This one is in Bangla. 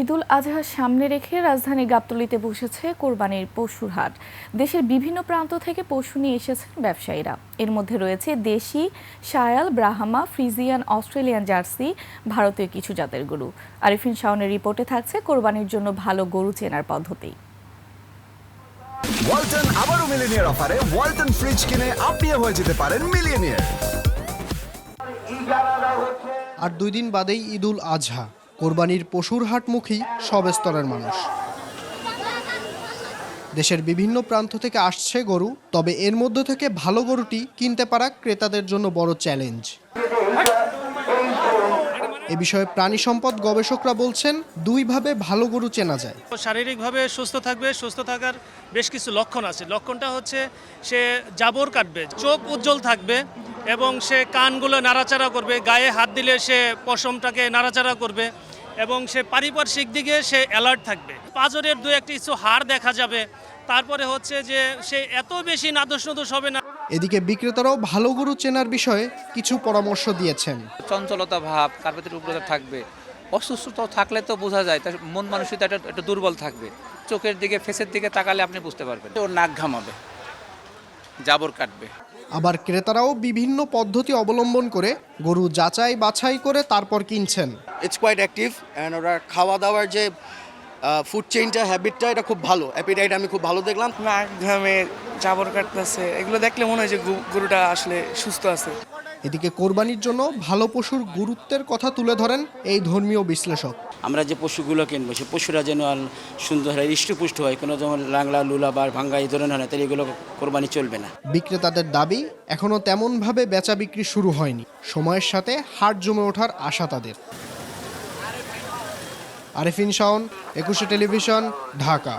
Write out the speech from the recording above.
ঈদুল আজহার সামনে রেখে রাজধানীর গাবতলীতে বসেছে কোরবানির পশুর হাট। দেশের বিভিন্ন প্রান্ত থেকে পশু নিয়ে এসেছেন ব্যবসায়ীরা। এর মধ্যে রয়েছে দেশি, শায়াল, ব্রাহ্মা, ফ্রিজিয়ান, অস্ট্রেলিয়ান জার্সি, ভারতীয় কিছু জাতের গরু। আরিফিন শাওনের রিপোর্টে থাকছে কোরবানির জন্য ভালো গরু চেনার পদ্ধতি। ওয়ালটন আবারও মিলিয়নিয়ার অফারে ওয়ালটন ফ্রিজ কিনে আপনিও হয়ে যেতে পারেন মিলিয়নিয়ার। আর 2 দিন বাদেই ঈদুল আজহা। কোরবানির পশুর হাটমুখী সব স্তরের মানুষ। দেশের বিভিন্ন প্রান্ত থেকে আসছে গরু, তবে এর মধ্য থেকে ভালো গরুটি কিনতে পারা ক্রেতাদের জন্য বড় চ্যালেঞ্জ। এ বিষয়ে প্রাণী সম্পদ গবেষকরা বলছেন, 2 ভাবে ভালো গরু চেনা যায়। শারীরিকভাবে সুস্থ থাকবে, সুস্থ থাকার বেশ কিছু লক্ষণ আছে। লক্ষণটা হচ্ছে সে জাবর কাটবে, চোখ উজ্জ্বল থাকবে এবং সে কানগুলো নাড়াচাড়া করবে, গায়ে হাত দিলে সে পশমটাকে নাড়াচাড়া করবে এবং সে পারিপার্শ্বিক দিকে সে অ্যালার্ট থাকবে। পাঁজরের 2-1 কিছু হাড় দেখা যাবে। তারপরে হচ্ছে যে সে এত বেশি নাদোষ হবে না। এদিকে বিক্রেতারাও ভালো গরু চেনার বিষয়ে কিছু পরামর্শ দিয়েছেন। চঞ্চলতা ভাব, কার্পেটের উপরে থাকবে, অসুস্থতা থাকলে তো বোঝা যায়, তার মন মানসিকতা একটু দুর্বল থাকবে। চোখের দিকে, ফেসের দিকে তাকালে আপনি বুঝতে পারবেন। ওর নাক ঘামাবে, জাবর কাটবে। আবার ক্রেতারাও বিভিন্ন পদ্ধতি অবলম্বন করে গরু যাচাই বাছাই করে তারপর কিনছেন। ইটস কোয়াইট অ্যাক্টিভ অ্যান্ড ওরা খাওয়া দাওয়ার যে ফুড চেইনটা, হ্যাবিটটা, এটা খুব ভালো। অ্যাপিটাইট আমি খুব ভালো দেখলাম। নাক ঘামে, জাবর কাটতেছে, এগুলো দেখলে মনে হয় যে গরুটা আসলে সুস্থ আছে। এদিকে কোরবানির জন্য ভালো পশুর গুরুত্বের কথা তুলে ধরেন এই ধর্মীয় বিশ্লেষক। আমরা যে পশুগুলো কিনবো সে পশুরা যেন সুন্দর হয়, হৃষ্টপুষ্ট হয়, কোনো যেমন লাংলা, লুলা বা ভাঙ্গা এই ধরনের হয় না, তাহলে এগুলো কোরবানি চলবে না। বিক্রেতাদের দাবি, এখনও তেমনভাবে বেচা বিক্রি শুরু হয়নি। সময়ের সাথে হাট জমে ওঠার আশা তাদের। আরিফিন শাওন, 21 টেলিভিশন, ঢাকা।